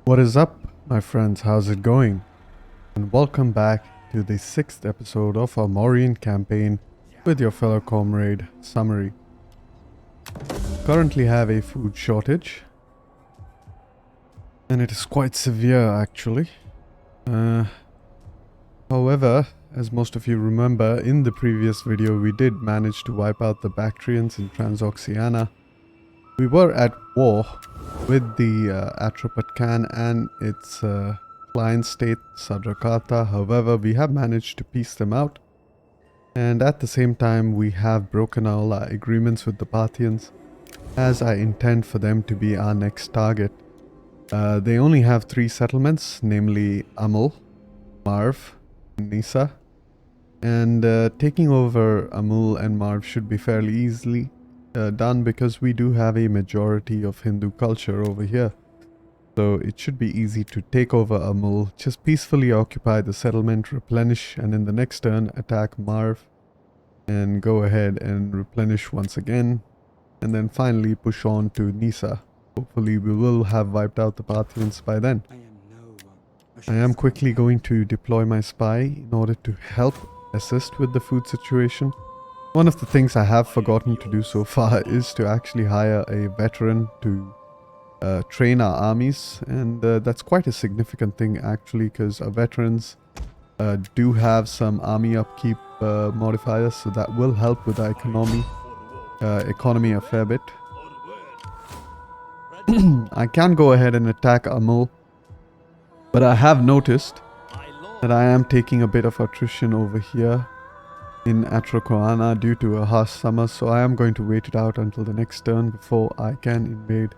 What is up, my friends? How's it going? And welcome back to the 6th episode of our Mauryan campaign with your fellow comrade, Summary. Currently have a food shortage, and it is quite severe actually. However, as most of you remember, in the previous video we did manage to wipe out the Bactrians in Transoxiana. We were at war with the Atropatkan and its client state, Sadrakata. However, we have managed to piece them out. And at the same time, we have broken all our agreements with the Parthians, as I intend for them to be our next target. They only have 3 settlements, namely Amul, Marv, and Nisa. And taking over Amul and Marv should be fairly easily done because we do have a majority of Hindu culture over here. So it should be easy to take over Amul, just peacefully occupy the settlement, replenish, and in the next turn attack Marv and go ahead and replenish once again, and then finally push on to Nisa. Hopefully we will have wiped out the Parthians by then. I am quickly going to deploy my spy in order to help assist with the food situation. One of the things I have forgotten to do so far is to actually hire a veteran to train our armies, and that's quite a significant thing actually, because our veterans do have some army upkeep modifiers, so that will help with our economy a fair bit. I can go ahead and attack Amul, but I have noticed that I am taking a bit of attrition over here in Atrokoana due to a harsh summer, so I am going to wait it out until the next turn before I can invade.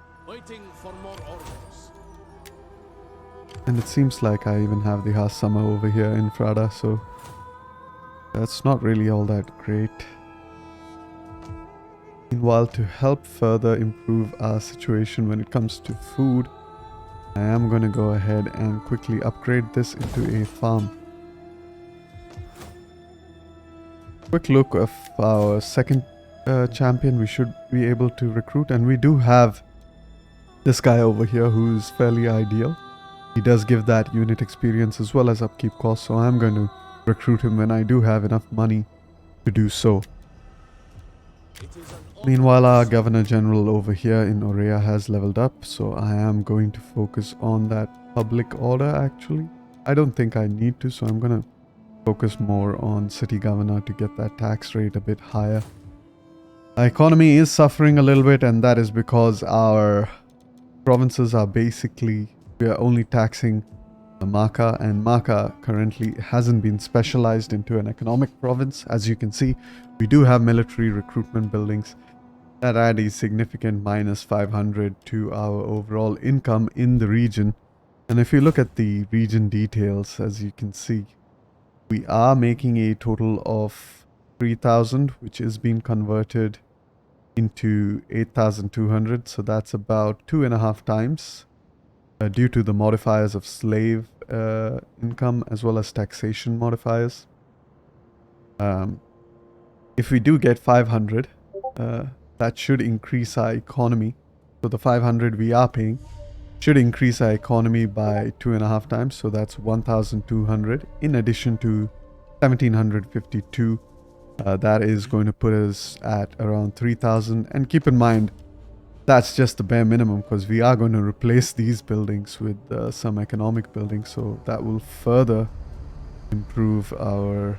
And it seems like I even have the harsh summer over here in Frada, so that's not really all that great. Meanwhile, to help further improve our situation when it comes to food, I am going to go ahead and quickly upgrade this into a farm. Quick look of our second champion we should be able to recruit, and we do have this guy over here who is fairly ideal. He does give that unit experience as well as upkeep costs, so I'm going to recruit him when I do have enough money to do so. Meanwhile, our Governor General over here in Aurea has leveled up, so I am going to focus on that public order actually. I don't think I need to, so I'm going to focus more on city governor to get that tax rate a bit higher. Our economy is suffering a little bit, and that is because our provinces are basically, we are only taxing Maka, and Maka currently hasn't been specialized into an economic province. As you can see, we do have military recruitment buildings that add a significant minus 500 to our overall income in the region. And if you look at the region details, as you can see, we are making a total of 3,000, which is being converted into 8,200. So that's about 2.5 times due to the modifiers of slave income as well as taxation modifiers. If we do get 500, that should increase our economy. So the 500 we are paying should increase our economy by 2.5 times, so that's 1,200 in addition to 1,752. That is going to put us at around 3,000, and keep in mind that's just the bare minimum, because we are going to replace these buildings with some economic buildings, so that will further improve our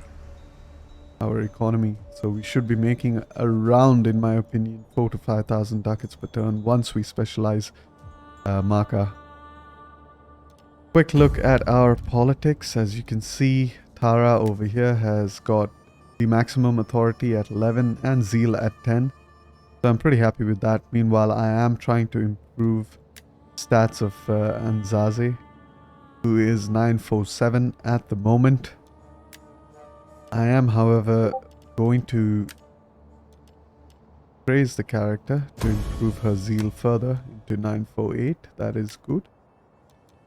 economy. So we should be making around, in my opinion, 4,000 to 5,000 ducats per turn once we specialize Maka. Quick look at our politics. As you can see, Tara over here has got the maximum authority at 11 and zeal at 10. So I'm pretty happy with that. Meanwhile, I am trying to improve stats of Anzaze, who is 947 at the moment. I am, however, going to raise the character to improve her zeal further into 948. That is good.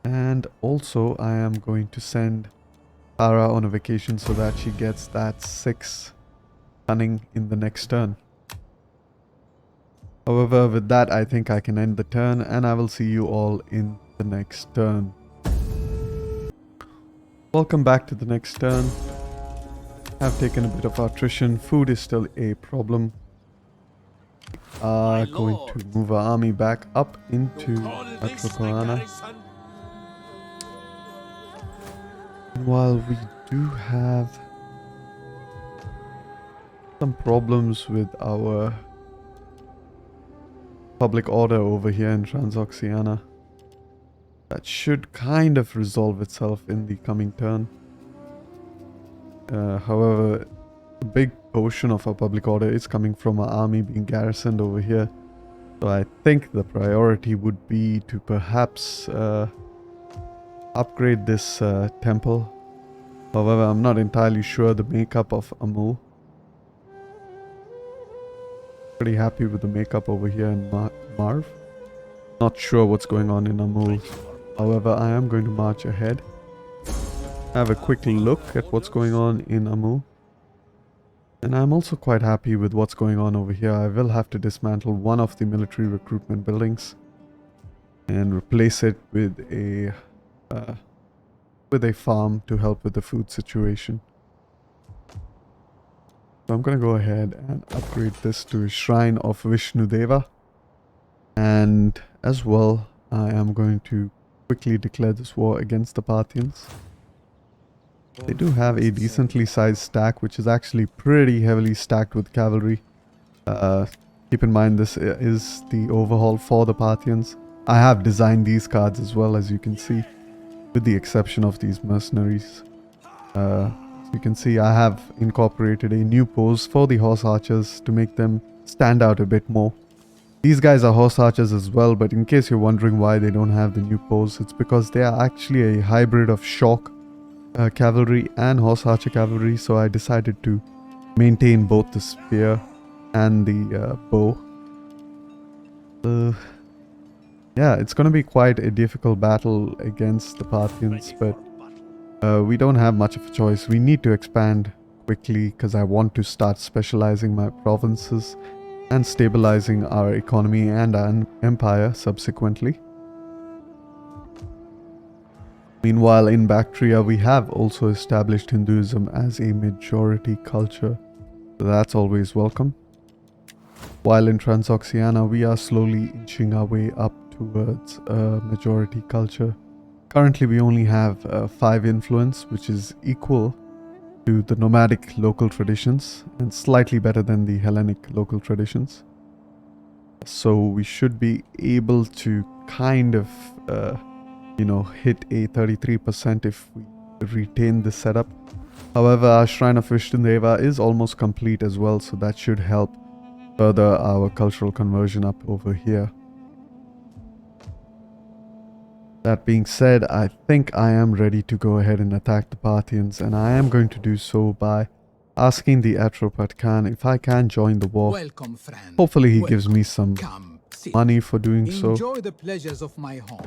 And also I am going to send Tara on a vacation so that she gets that 6 cunning in the next turn. However, with that I think I can end the turn, and I will see you all in the next turn. Welcome back to the next turn. Have taken a bit of attrition. Food is still a problem. Going to move our army back up into Atroparana. While we do have some problems with our public order over here in Transoxiana, that should kind of resolve itself in the coming turn. However, a big portion of our public order is coming from our army being garrisoned over here. So I think the priority would be to perhaps upgrade this temple. However, I'm not entirely sure the makeup of Amul. Pretty happy with the makeup over here in Marv. Not sure what's going on in Amul. However, I am going to march ahead. Have a quick look at what's going on in Amul. And I'm also quite happy with what's going on over here. I will have to dismantle one of the military recruitment buildings and replace it with a farm to help with the food situation. So I'm going to go ahead and upgrade this to a shrine of Vishnudeva. And as well, I am going to quickly declare this war against the Parthians. They do have a decently sized stack, which is actually pretty heavily stacked with cavalry. Keep in mind this is the overhaul for the Parthians. I have designed these cards as well, as you can see, with the exception of these mercenaries. As you can see, I have incorporated a new pose for the horse archers to make them stand out a bit more. These guys are horse archers as well, but in case you're wondering why they don't have the new pose, it's because they are actually a hybrid of shock cavalry and horse archer cavalry, so I decided to maintain both the spear and the bow. Yeah, it's going to be quite a difficult battle against the Parthians, but we don't have much of a choice. We need to expand quickly because I want to start specializing my provinces and stabilizing our economy and our empire subsequently. Meanwhile, in Bactria, we have also established Hinduism as a majority culture, so that's always welcome. While in Transoxiana, we are slowly inching our way up towards a majority culture. Currently, we only have 5 influence, which is equal to the nomadic local traditions and slightly better than the Hellenic local traditions. So we should be able to kind of hit a 33% if we retain this setup. However, our Shrine of Vishnudeva is almost complete as well, so that should help further our cultural conversion up over here. That being said, I think I am ready to go ahead and attack the Parthians, and I am going to do so by asking the Atropat Khan if I can join the war. Welcome, friend. Hopefully he gives me some money for doing so. Enjoy the pleasures of my home.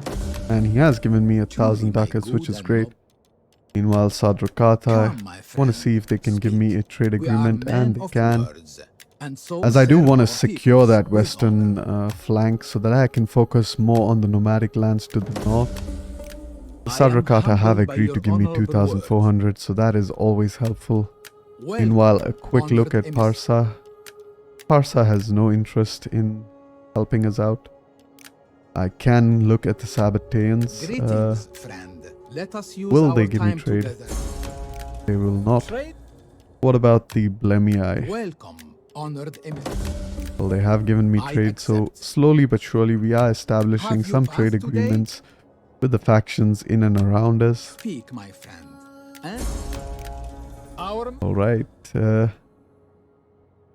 And he has given me 1,000 ducats, which is great. Meanwhile, Sadrakata, I want to see if they can give me a trade agreement, and they can. As I do want to secure that western flank so that I can focus more on the nomadic lands to the north. The Sadrakata have agreed to give me 2,400, so that is always helpful. Meanwhile, a quick look at Parsa. Parsa has no interest in helping us out. I can look at the Sabbateans. Will they give me trade? They will not. What about the Blemii? Welcome, honored emissary. Well, they have given me trade, so slowly but surely we are establishing some trade agreements with the factions in and around us. Speak, my friend. Alright.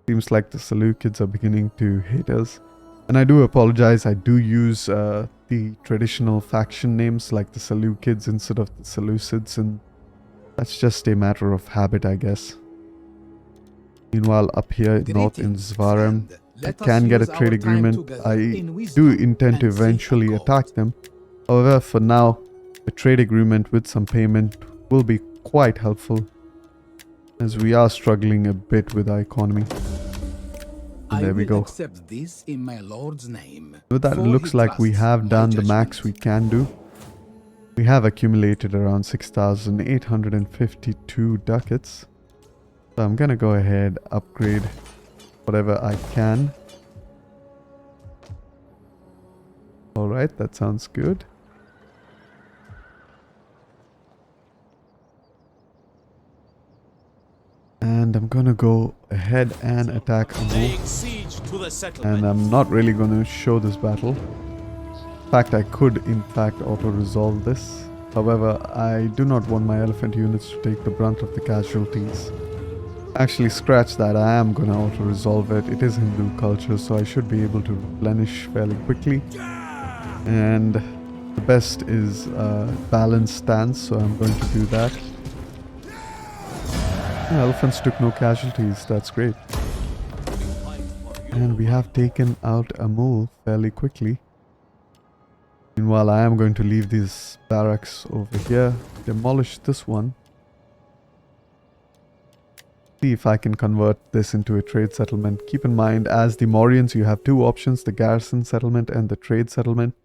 Seems like the Seleucids are beginning to hate us. And I do apologize, I do use the traditional faction names like the Seleucids instead of the Seleucids, and that's just a matter of habit, I guess. Meanwhile, up here north in Zvarem, I can get a trade agreement. I do intend to eventually attack them. However, for now, a trade agreement with some payment will be quite helpful, as we are struggling a bit with our economy. And there we go. Accept this in my lord's name. With that, it looks like we have done the max we can do. We have accumulated around 6,852 ducats. So I'm gonna go ahead, upgrade whatever I can. Alright, that sounds good. And I'm gonna go ahead and attack Amur. And I'm not really gonna show this battle. In fact, I could in fact auto-resolve this. However, I do not want my elephant units to take the brunt of the casualties. Actually, scratch that, I am gonna auto-resolve it. It is Hindu culture, so I should be able to replenish fairly quickly. And the best is balanced stance, so I'm going to do that. Yeah, elephants took no casualties, that's great. And we have taken out a mole fairly quickly. Meanwhile, I am going to leave these barracks over here, demolish this one. See if I can convert this into a trade settlement. Keep in mind, as the Mauryans, you have two options, the garrison settlement and the trade settlement.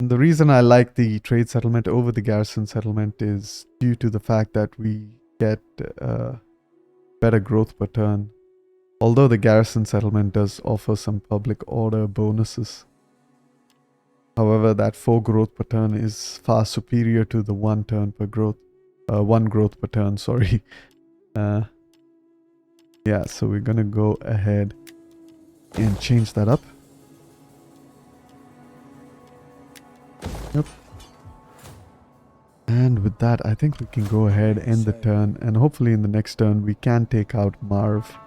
And the reason I like the trade settlement over the garrison settlement is due to the fact that we get better growth per turn. Although the garrison settlement does offer some public order bonuses. However, that 4 growth per turn is far superior to the 1 turn per growth. 1 growth per turn, sorry. Yeah, so we're gonna go ahead and change that up. Yep. And with that, I think we can go ahead, end the turn, and hopefully in the next turn we can take out Marv.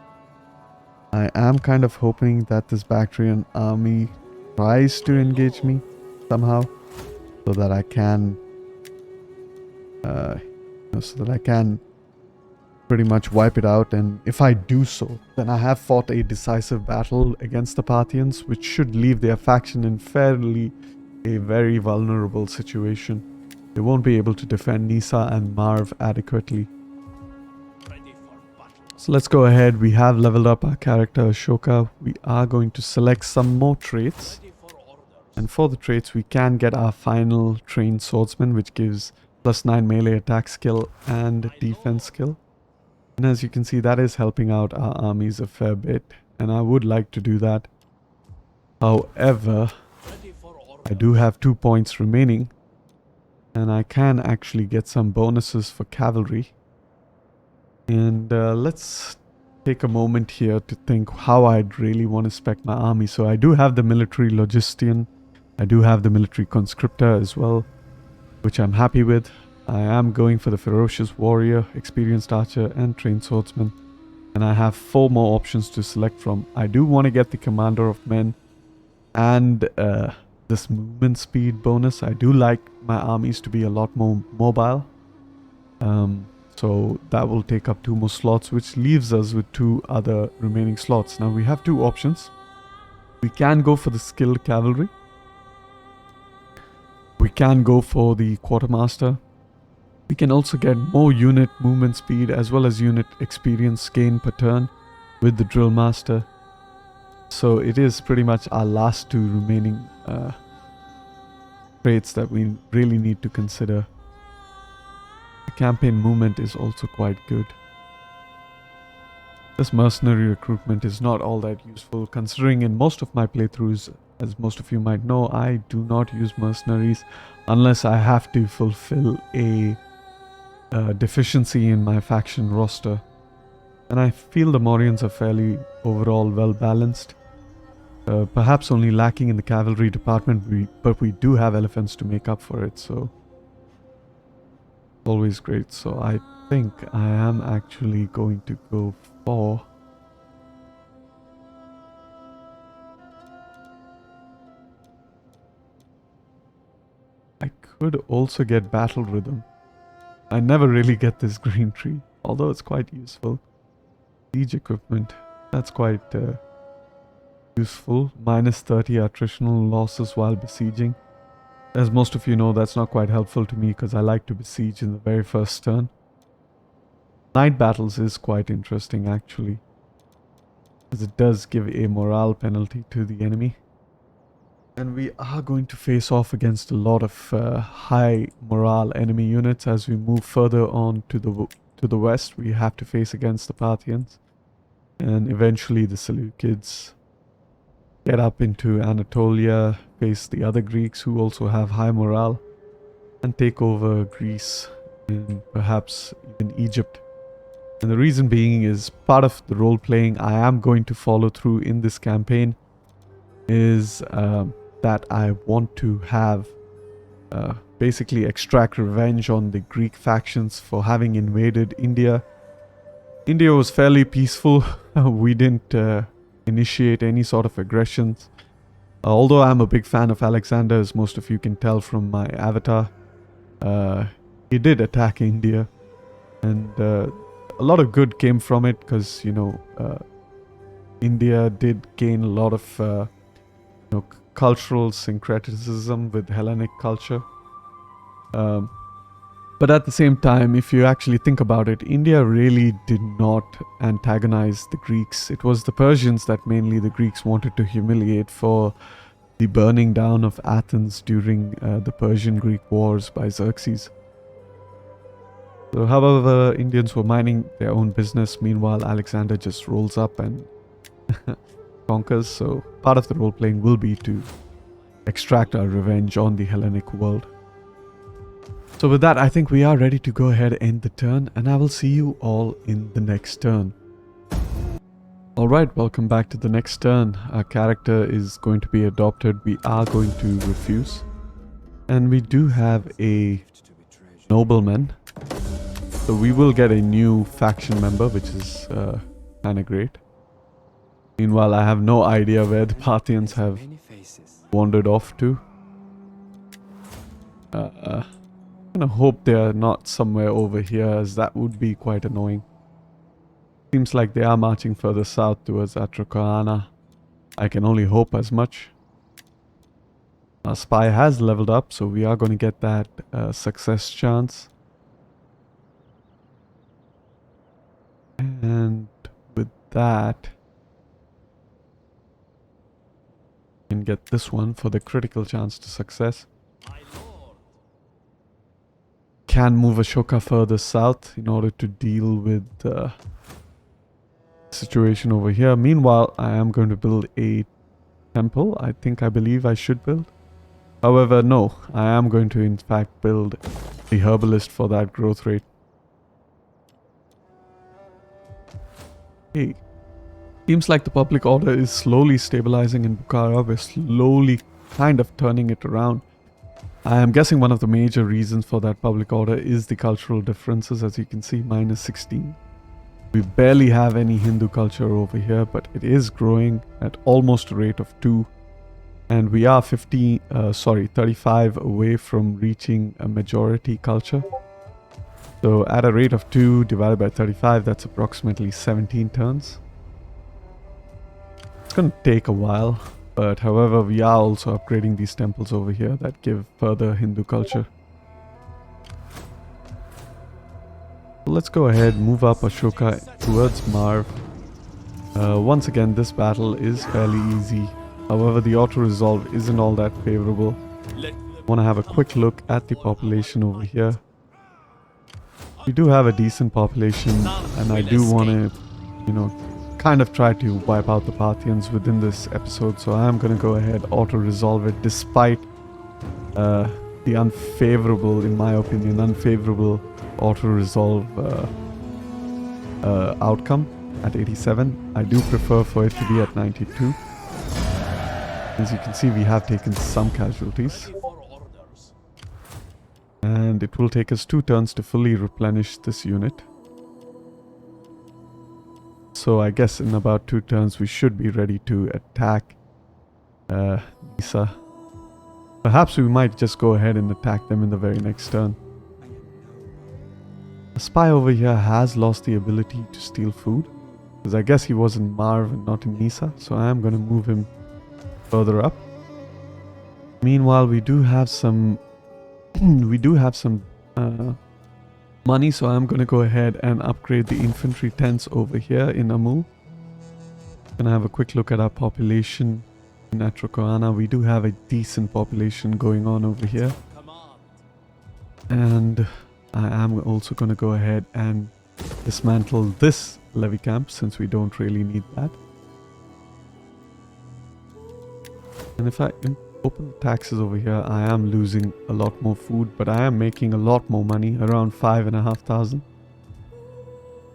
I am kind of hoping that this Bactrian army tries to engage me somehow, so that I can, pretty much wipe it out. And if I do so, then I have fought a decisive battle against the Parthians, which should leave their faction in a very vulnerable situation. They won't be able to defend Nisa and Marv adequately. So let's go ahead. We have leveled up our character Ashoka. We are going to select some more traits. And for the traits, we can get our final trained swordsman, which gives +9 melee attack skill and defense skill. And as you can see, that is helping out our armies a fair bit. And I would like to do that. However, I do have 2 points remaining. And I can actually get some bonuses for cavalry. And let's take a moment here to think how I'd really want to spec my army. So I do have the military logistician. I do have the military conscriptor as well, which I'm happy with. I am going for the ferocious warrior, experienced archer, and trained swordsman. And I have 4 more options to select from. I do want to get the commander of men and this movement speed bonus. I do like my armies to be a lot more mobile. So that will take up 2 more slots, which leaves us with 2 other remaining slots. Now we have 2 options. We can go for the skilled cavalry. We can go for the quartermaster. We can also get more unit movement speed as well as unit experience gain per turn with the drill master. So it is pretty much our last 2 remaining traits that we really need to consider. The campaign movement is also quite good. This mercenary recruitment is not all that useful, considering in most of my playthroughs, as most of you might know, I do not use mercenaries unless I have to fulfill a deficiency in my faction roster. And I feel the Mauryans are fairly overall well balanced. Perhaps only lacking in the cavalry department, but we do have elephants to make up for it, so always great. So I think I am actually going to go for I could also get battle rhythm. I never really get this green tree, although it's quite useful. Siege equipment, that's quite useful. -30 attritional losses while besieging. As most of you know, that's not quite helpful to me because I like to besiege in the very first turn. Night battles is quite interesting actually, as it does give a morale penalty to the enemy. And we are going to face off against a lot of high morale enemy units as we move further on to the west. We have to face against the Parthians, and eventually the Seleucids get up into Anatolia, face the other Greeks who also have high morale, and take over Greece and perhaps even Egypt. And the reason being is part of the role playing I am going to follow through in this campaign is that I want to have basically extract revenge on the Greek factions for having invaded India. India was fairly peaceful. We didn't initiate any sort of aggressions. Although I'm a big fan of Alexander, as most of you can tell from my avatar, he did attack India, and a lot of good came from it because, you know, India did gain a lot of you know, cultural syncretism with Hellenic culture. But at the same time, if you actually think about it, India really did not antagonize the Greeks. It was the Persians that mainly the Greeks wanted to humiliate for the burning down of Athens during the Persian-Greek wars by Xerxes. So however, Indians were minding their own business. Meanwhile, Alexander just rolls up and conquers. So part of the role-playing will be to extract our revenge on the Hellenic world. So with that, I think we are ready to go ahead and end the turn, and I will see you all in the next turn. Alright, welcome back to the next turn. Our character is going to be adopted. We are going to refuse. And we do have a nobleman. So we will get a new faction member, which is kind of great. Meanwhile, I have no idea where the Parthians have wandered off to. I'm gonna hope they are not somewhere over here, as that would be quite annoying. Seems like they are marching further south towards Atracoana. I can only hope as much. Our spy has leveled up, so we are going to get that success chance. And with that, we can get this one for the critical chance to success. Can move Ashoka further south in order to deal with the situation over here. Meanwhile, I am going to build a temple. I believe I should build. However, no, I am going to in fact build the herbalist for that growth rate. Hey, seems like the public order is slowly stabilizing in Bukhara. We're slowly kind of turning it around. I am guessing one of the major reasons for that public order is the cultural differences. As you can see, -16. We barely have any Hindu culture over here, but it is growing at almost a rate of 2. And we are 35 away from reaching a majority culture. So at a rate of 2 divided by 35, that's approximately 17 turns. It's going to take a while. But however, we are also upgrading these temples over here that give further Hindu culture. Let's go ahead, move up Ashoka towards Marv. Once again, this battle is fairly easy. However, the auto-resolve isn't all that favorable. I want to have a quick look at the population over here. We do have a decent population, and I do want to, you know, kind of try to wipe out the Parthians within this episode, so I am going to go ahead auto-resolve it despite the unfavorable, in my opinion, unfavorable auto-resolve outcome at 87. I do prefer for it to be at 92. As you can see, we have taken some casualties. And it will take us 2 turns to fully replenish this unit. So I guess in about 2 turns we should be ready to attack Nisa. Perhaps we might just go ahead and attack them in the very next turn. The spy over here has lost the ability to steal food, because I guess he was in Marv and not in Nisa, so I am going to move him further up. Meanwhile, we do have some money, so I'm going to go ahead and upgrade the infantry tents over here in Amu. Gonna have a quick look at our population. in Atrokoana. We do have a decent population going on over here. And I am also going to go ahead and dismantle this levy camp since we don't really need that. And if I open the taxes over here, I am losing a lot more food, but I am making a lot more money, around 5,500.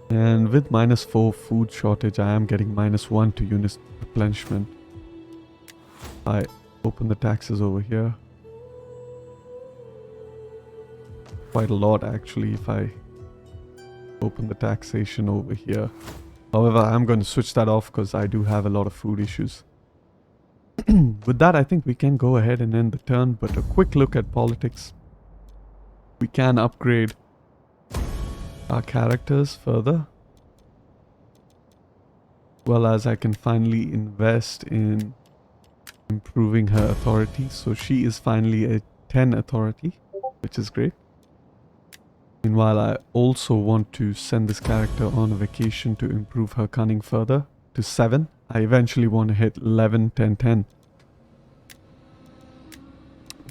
And with -4 food shortage, I am getting -1 to unit replenishment. I open the taxes over here. Quite a lot actually if I open the taxation over here. However, I'm going to switch that off because I do have a lot of food issues. With that, I think we can go ahead and end the turn, but a quick look at politics. We can upgrade our characters further. Well, as I can finally invest in improving her authority. So she is finally a 10 authority, which is great. Meanwhile, I also want to send this character on a vacation to improve her cunning further to 7. I eventually want to hit 11, 10, 10.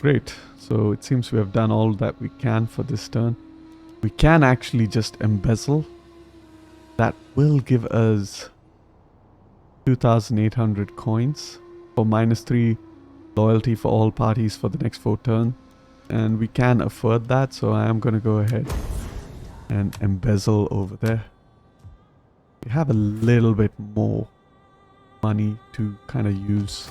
Great. So it seems we have done all that we can for this turn. We can actually just embezzle. That will give us 2,800 coins for -3 loyalty for all parties for the next 4 turns. And we can afford that, so I am going to go ahead and embezzle over there. We have a little bit more money to kind of use.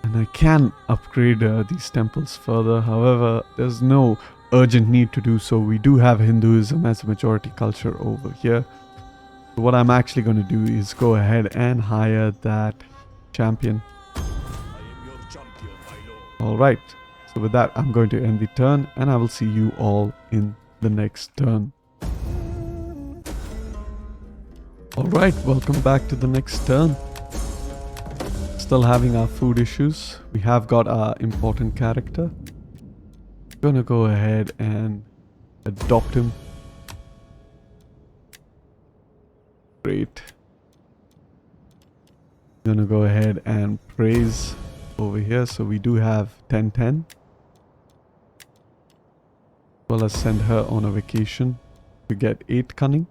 And I can upgrade these temples further. However, there's no urgent need to do so. We do have Hinduism as a majority culture over here. So what I'm actually going to do is go ahead and hire that champion. Alright, so with that, I'm going to end the turn and I will see you all in the next turn. Alright, welcome back to the next turn. Still having our food issues. We have got our important character. Gonna go ahead and adopt him. Great. Gonna go ahead and praise over here. So we do have 10-10. Well, let's send her on a vacation to get 8 cunning.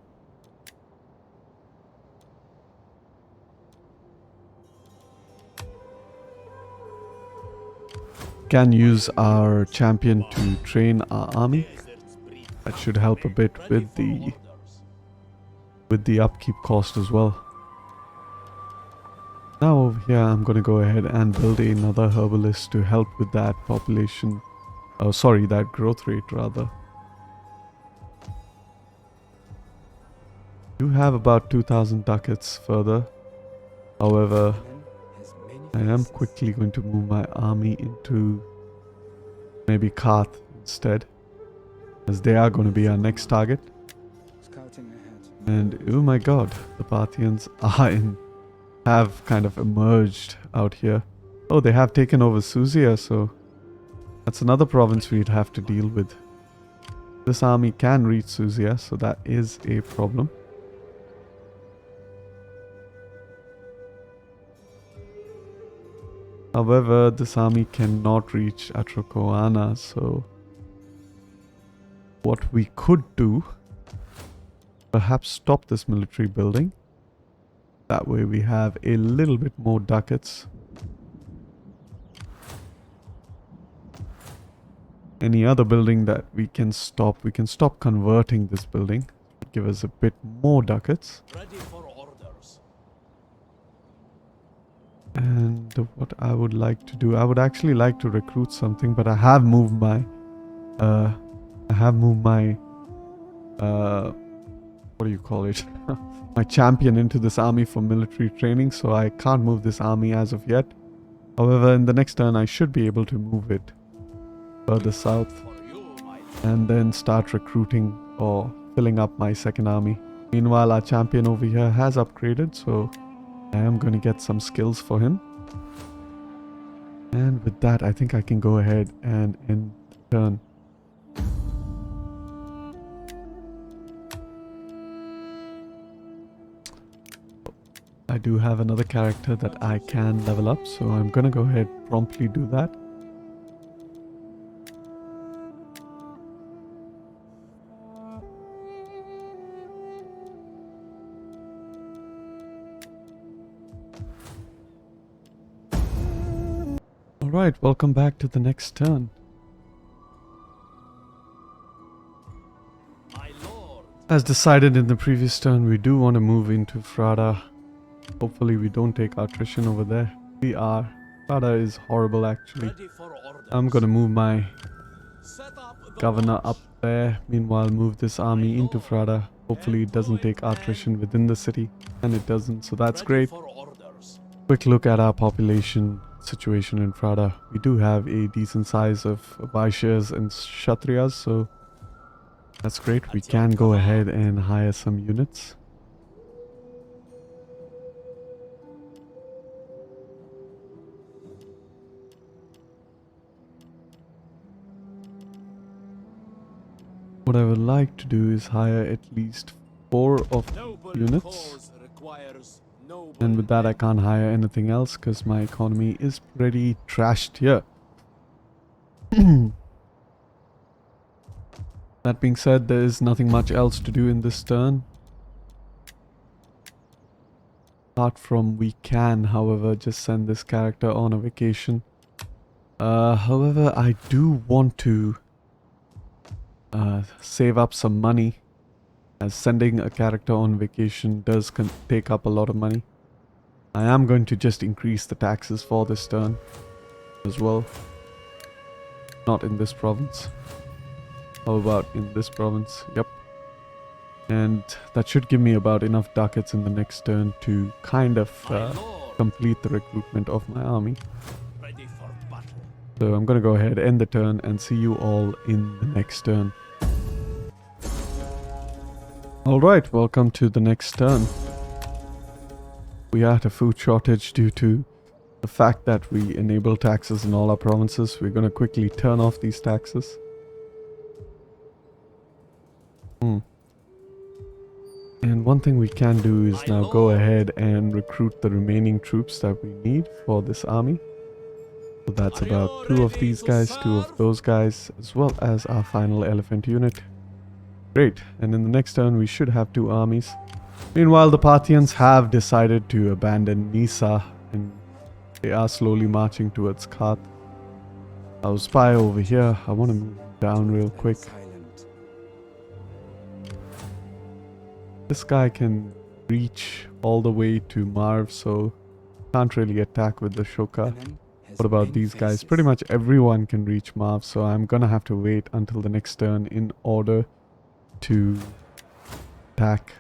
Can use our champion to train our army. That should help a bit with the upkeep cost as well. Now over here I'm going to go ahead and build another herbalist to help with that population. Oh sorry, that growth rate rather. Do have about 2,000 ducats further. However, I am quickly going to move my army into maybe Karth instead, as they are going to be our next target. And oh my god, the Parthians have kind of emerged out here. Oh, they have taken over Suzia, so that's another province we'd have to deal with. This army can reach Suzia, so that is a problem. However, this army cannot reach Atrokoana, so what we could do, perhaps stop this military building. That way we have a little bit more ducats. Any other building that we can stop converting this building. Give us a bit more ducats. Ready for orders. And what I would like to do, I would actually like to recruit something, but I have moved my what do you call it? My champion into this army for military training, so I can't move this army as of yet. However, in the next turn I should be able to move it further south and then start recruiting or filling up my second army. Meanwhile, our champion over here has upgraded, so I am going to get some skills for him. And with that, I think I can go ahead and end the turn. I do have another character that I can level up, so I'm gonna go ahead promptly do that. Alright, welcome back to the next turn. As decided in the previous turn, we do want to move into Frada. Hopefully we don't take attrition over there. We are. Frada is horrible actually. I'm gonna move my governor up there. Meanwhile, move this army into Frada. Hopefully it doesn't take attrition within the city. And it doesn't, so that's great. Quick look at our population situation in Frada. We do have a decent size of Vaishyas and Kshatriyas, so that's great. We can go ahead and hire some units. What I would like to do is hire at least 4 of units. And with that I can't hire anything else because my economy is pretty trashed here. That being said, there is nothing much else to do in this turn. Apart from we can, however, just send this character on a vacation. However, I do want to save up some money, as sending a character on vacation does take up a lot of money. I am going to just increase the taxes for this turn as well. Not in this province. How about in this province? Yep. And that should give me about enough ducats in the next turn to kind of complete the recruitment of my army. So I'm gonna go ahead, end the turn, and see you all in the next turn. Alright, welcome to the next turn. We are at a food shortage due to the fact that we enable taxes in all our provinces. We're gonna quickly turn off these taxes. And one thing we can do is now go ahead and recruit the remaining troops that we need for this army. So that's about 2 of these guys, 2 of those guys, as well as our final elephant unit. Great, and in the next turn we should have 2 armies. Meanwhile, the Parthians have decided to abandon Nisa and they are slowly marching towards Kath. Our spy over here, I want to move down real quick. This guy can reach all the way to Marv, so can't really attack with the Shoka. What about these guys? Pretty much everyone can reach Marv, so I'm gonna have to wait until the next turn in order to attack.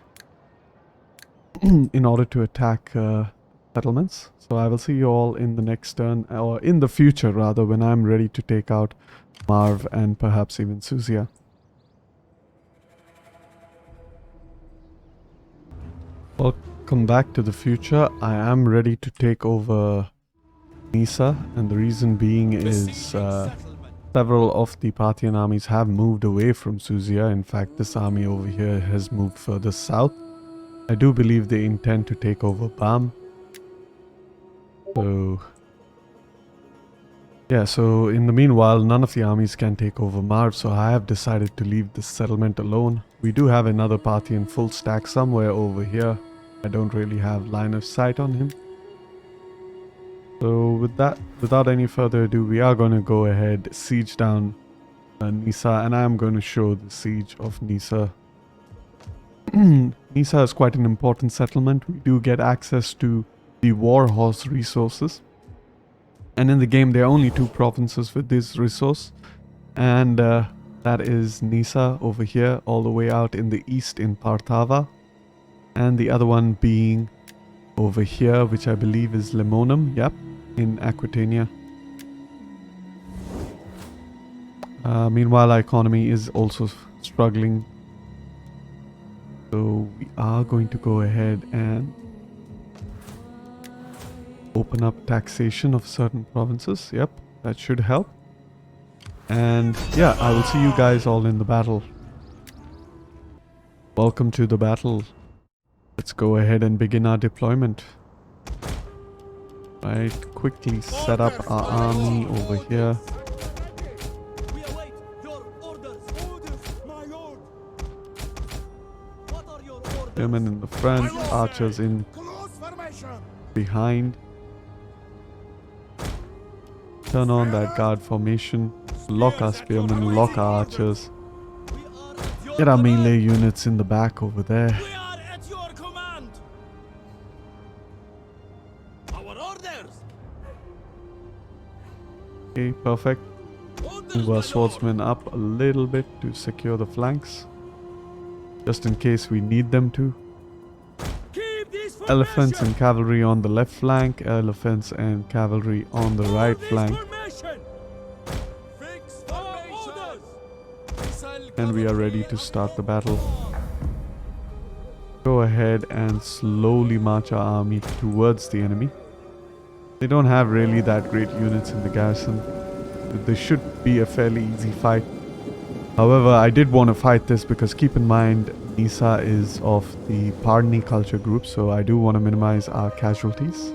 Settlements. So I will see you all in the next turn, or in the future rather, when I'm ready to take out Marv and perhaps even Suzia. Welcome back to the future. I am ready to take over Nisa, and the reason being is several of the Parthian armies have moved away from Suzia. In fact, this army over here has moved further south. I do believe they intend to take over Bam. So yeah, so in the meanwhile, none of the armies can take over Marv, so I have decided to leave this settlement alone. We do have another Parthian full stack somewhere over here. I don't really have line of sight on him. So with that, without any further ado, we are going to go ahead, siege down Nisa, and I am going to show the siege of Nisa. Nisa is quite an important settlement. We do get access to the war horse resources. And in the game, there are only 2 provinces with this resource. And that is Nisa over here, all the way out in the east in Partava. And the other one being over here, which I believe is Lemonum, yep, in Aquitania. Meanwhile, our economy is also struggling. So we are going to go ahead and open up taxation of certain provinces. Yep, that should help. And yeah, I will see you guys all in the battle. Welcome to the battle. Let's go ahead and begin our deployment. Right, quickly set up our army over here. We await your orders. Orders, my lord. What are your orders? Spearmen in the front, archers in Close formation. behind. Turn on that guard formation. Lock our spearmen, lock our archers. We are at your Get our command. melee units in the back over there. We are at your command. Our orders. Okay, perfect. Orders, Move my our lord. swordsmen up a little bit to secure the flanks. Just in case we need them to. Keep these Elephants formation. and cavalry on the left flank. Elephants and cavalry on the right These flank. formation. Fix formation. Missile And we are ready to start the battle. Go ahead and slowly march our army towards the enemy. They don't have really that great units in the garrison. This should be a fairly easy fight. However, I did want to fight this because keep in mind Nisa is of the Parthian culture group, so I do want to minimize our casualties.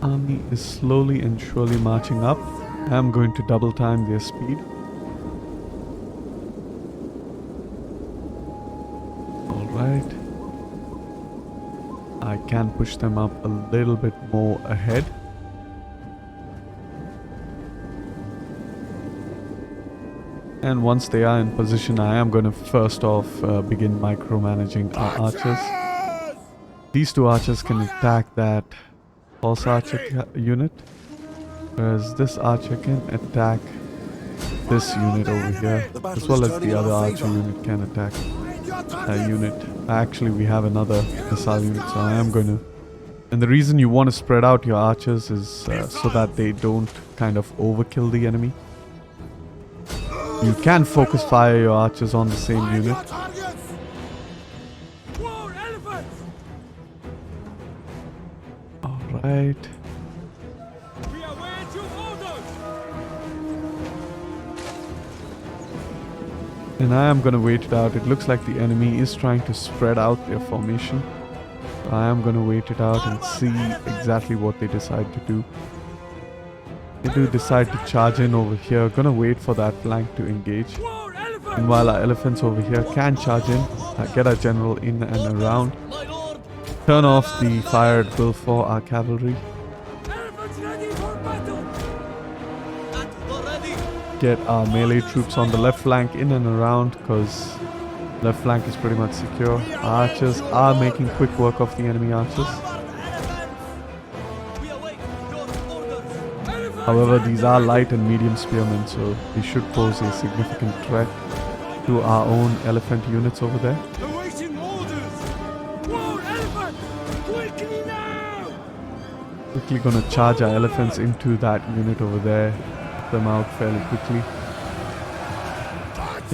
Army is slowly and surely marching up. I'm going to double time their speed. Alright. I can push them up a little bit more ahead. And once they are in position, I am going to first off begin micromanaging our archers. These two archers can attack that horse archer unit, whereas this archer can attack this unit over here, as well as the other archer unit can attack that unit. Actually, we have another missile unit, so I am going to... And the reason you want to spread out your archers is so that they don't kind of overkill the enemy. You can focus fire your archers on the same unit. War elephants. Alright. We await your orders. And I am going to wait it out. It looks like the enemy is trying to spread out their formation. I am going to wait it out and see exactly what they decide to do. They do decide to charge in over here. Gonna wait for that flank to engage. War elephants. Meanwhile, our elephants over here can charge in. Get our general in and around. My lord. Turn off the fire at will for our cavalry. Elephants ready for battle. At the ready. Get our melee troops on the left flank in and around, because left flank is pretty much secure. Our archers are making quick work of the enemy archers. We await your orders. However, these are light and medium spearmen, so they should pose a significant threat to our own elephant units over there. Awaiting orders. War elephants. Quickly now. Quickly gonna charge our elephants into that unit over there. Get them out fairly quickly.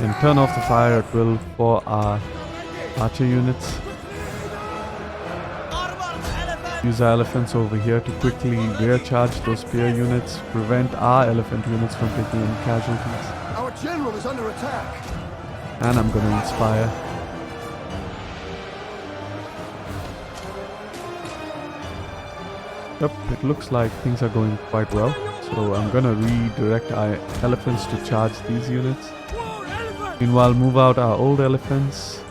And turn off the fire at will for our archer units. Use our elephants over here to quickly rear charge those spear units. Prevent our elephant units from taking any casualties. Our general is under attack. And I'm gonna inspire. Yep, it looks like things are going quite well. So I'm gonna redirect our elephants to charge these units. War elephants. Meanwhile, move out our old elephants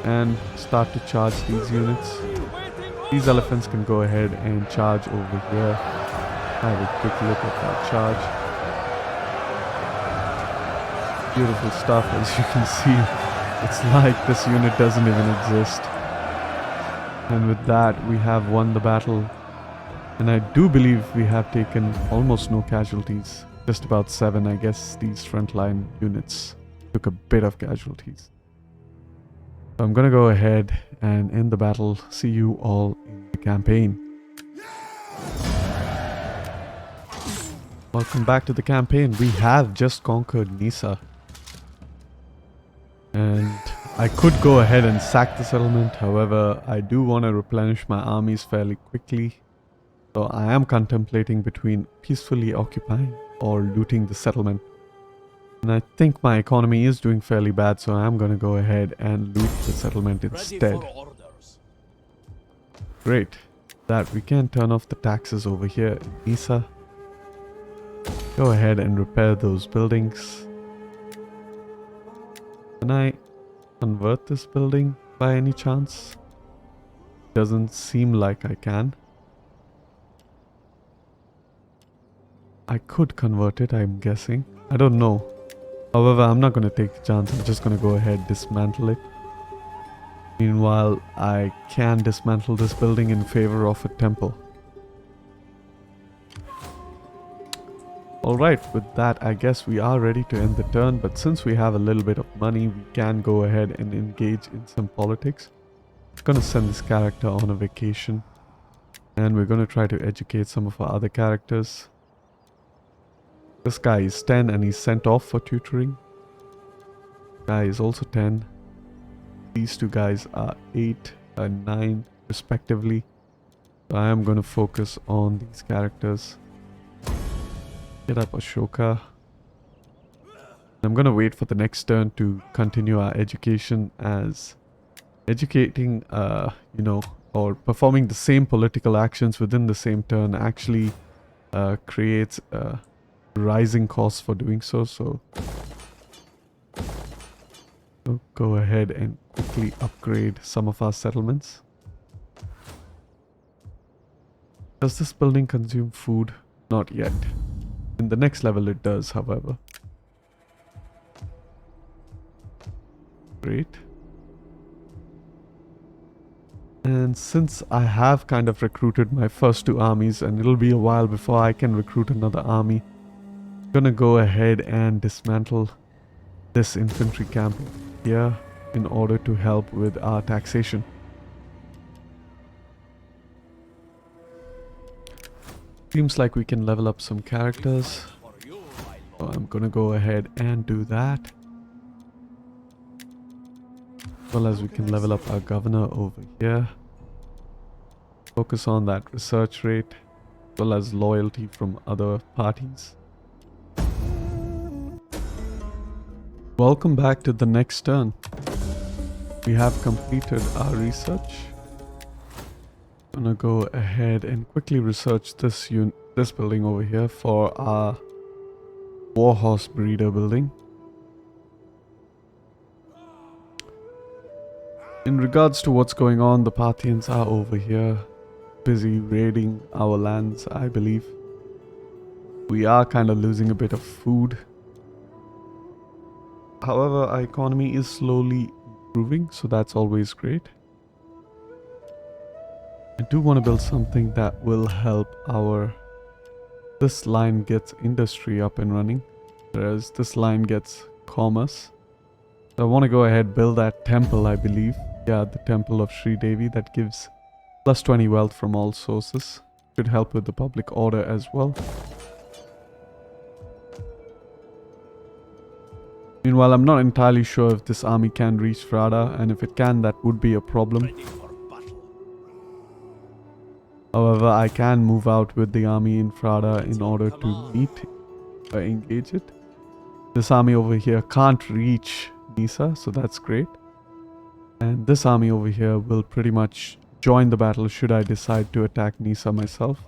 and start to charge these units. These elephants can go ahead and charge over here. Have a quick look at that charge. Beautiful stuff, as you can see. It's like this unit doesn't even exist. And with that, we have won the battle. And I do believe we have taken almost no casualties. Just about 7, I guess. These frontline units took a bit of casualties. So I'm gonna go ahead and end the battle. See you all in the campaign. Welcome back to the campaign. We have just conquered Nisa. And I could go ahead and sack the settlement. However, I do want to replenish my armies fairly quickly. So I am contemplating between peacefully occupying or looting the settlement. And I think my economy is doing fairly bad, so I'm going to go ahead and loot the settlement Ready instead. for orders. Great. That we can turn off the taxes over here in Nisa. Go ahead and repair those buildings. Can I convert this building by any chance? Doesn't seem like I can. I could convert it, I'm guessing. I don't know. However, I'm not going to take the chance. I'm just going to go ahead, dismantle it. Meanwhile, I can dismantle this building in favor of a temple. Alright, with that, I guess we are ready to end the turn. But since we have a little bit of money, we can go ahead and engage in some politics. I'm going to send this character on a vacation. And we're going to try to educate some of our other characters. This guy is 10 and he's sent off for tutoring. Guy is also 10. These two guys are 8 and 9 respectively. So I am going to focus on these characters. Get up Ashoka. I'm going to wait for the next turn to continue our education, as educating, you know, or performing the same political actions within the same turn actually creates rising costs for doing so. So we'll go ahead and quickly upgrade some of our settlements. Does this building consume food? Not yet. In the next level it does, however. Great. And since I have kind of recruited my first 2 armies, and it'll be a while before I can recruit another army, I'm gonna go ahead and dismantle this infantry camp here in order to help with our taxation. Seems like we can level up some characters. So I'm gonna go ahead and do that. As well as we can level up our governor over here. Focus on that research rate, as well as loyalty from other parties. Welcome back to the next turn. We have completed our research. Gonna go ahead and quickly research this building over here for our warhorse breeder building. In regards to what's going on, the Parthians are over here busy raiding our lands, I believe. We are kind of losing a bit of food. However, our economy is slowly improving, so that's always great. I do want to build something that will help this line gets industry up and running, whereas this line gets commerce. So I want to go ahead build that temple, I believe. Yeah, the temple of Sri Devi that gives plus 20 wealth from all sources. Should help with the public order as well. Meanwhile, I'm not entirely sure if this army can reach Frada, and if it can, that would be a problem. However, I can move out with the army in Frada in order to engage it. This army over here can't reach Nisa, so that's great. And this army over here will pretty much join the battle should I decide to attack Nisa myself.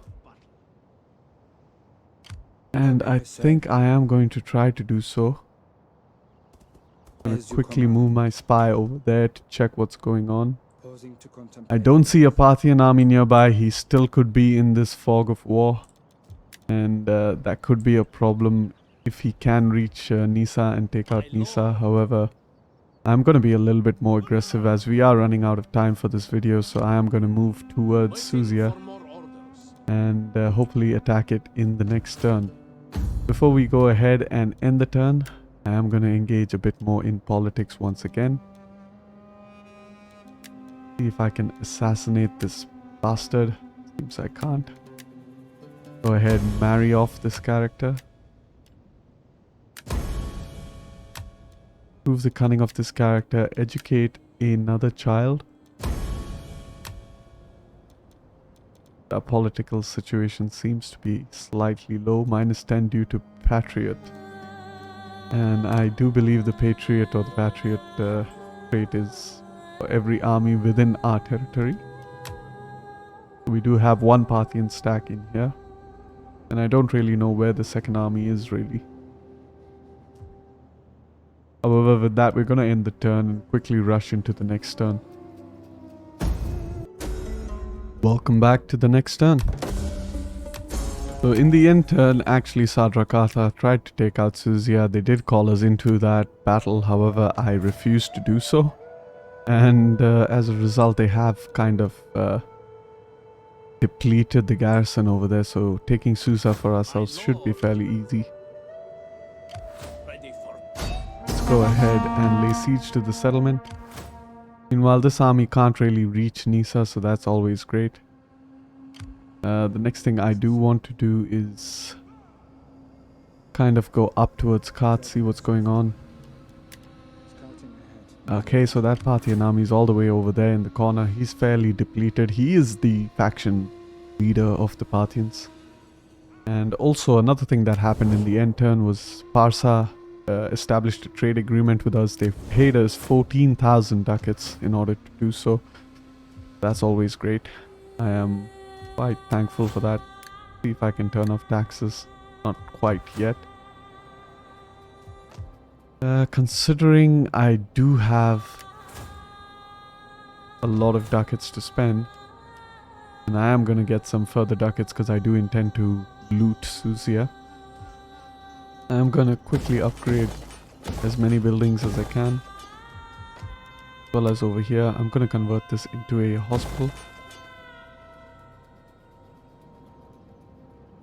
And I think I am going to try to do so. I'm going to quickly move my spy over there to check what's going on. I don't see a Parthian army nearby. He still could be in this fog of war. And that could be a problem if he can reach Nisa and take out Nisa. However, I'm going to be a little bit more aggressive as we are running out of time for this video. So I am going to move towards Suzia and hopefully attack it in the next turn. Before we go ahead and end the turn, I am going to engage a bit more in politics once again. See if I can assassinate this bastard. Seems I can't. Go ahead and marry off this character. Prove the cunning of this character. Educate another child. The political situation seems to be slightly low. -10 due to Patriot. And I do believe the Patriot or the Patriot trait is for every army within our territory. We do have one Parthian stack in here. And I don't really know where the second army is really. However, with that, we're going to end the turn and quickly rush into the next turn. Welcome back to the next turn. So in the end turn, actually Sadrakatha tried to take out Suzia. They did call us into that battle, however I refused to do so. And as a result, they have kind of depleted the garrison over there, so taking Susa for ourselves should be fairly easy. Let's go ahead and lay siege to the settlement. Meanwhile, this army can't really reach Nisa, so that's always great. The next thing I do want to do is kind of go up towards Khat, see what's going on. Okay, so that Parthian army is all the way over there in the corner. He's fairly depleted. He is the faction leader of the Parthians. And also another thing that happened in the end turn was Parsa established a trade agreement with us. They paid us 14,000 ducats in order to do so. That's always great. I am quite thankful for that. See if I can turn off taxes. Not quite yet. Considering I do have a lot of ducats to spend, and I am going to get some further ducats because I do intend to loot Suzia. I'm going to quickly upgrade as many buildings as I can. As well as over here, I'm going to convert this into a hospital.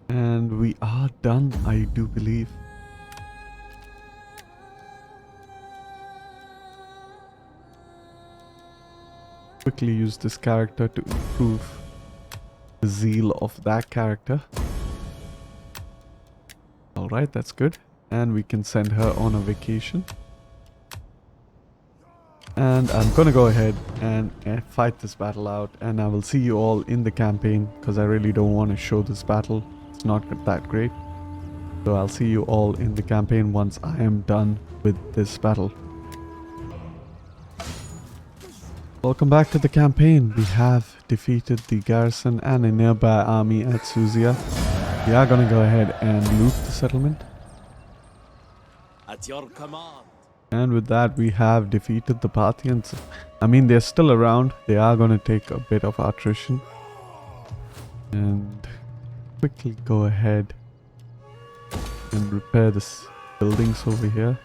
And we are done, I do believe. Quickly use this character to improve the zeal of that character. Alright, that's good. And we can send her on a vacation. And I'm gonna go ahead and fight this battle out, and I will see you all in the campaign because I really don't want to show this battle. It's not that great. So I'll see you all in the campaign once I am done with this battle. Welcome back to the campaign. We have defeated the garrison and a nearby army at Suzia. We are gonna go ahead and loot the settlement. At your command. And with that, we have defeated the Parthians. I mean, they're still around. They are gonna take a bit of attrition. And quickly go ahead and repair this buildings over here.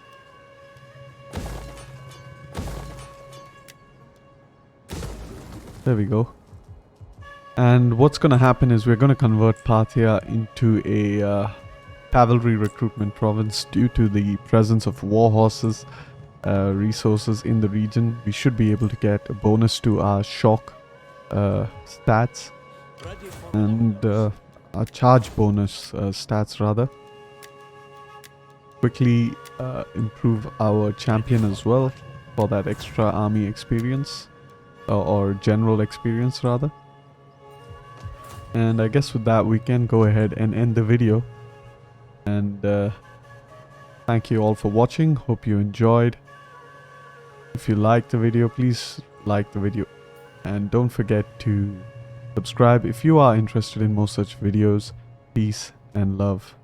There we go. And what's going to happen is we're going to convert Parthia into a cavalry recruitment province due to the presence of war horses resources in the region. We should be able to get a bonus to our shock stats and our charge bonus stats rather. Quickly improve our champion as well for that extra army experience. Or general experience rather. And I guess with that we can go ahead and end the video. And thank you all for watching. Hope you enjoyed. If you liked the video, please like the video. And don't forget to subscribe if you are interested in more such videos. Peace and love.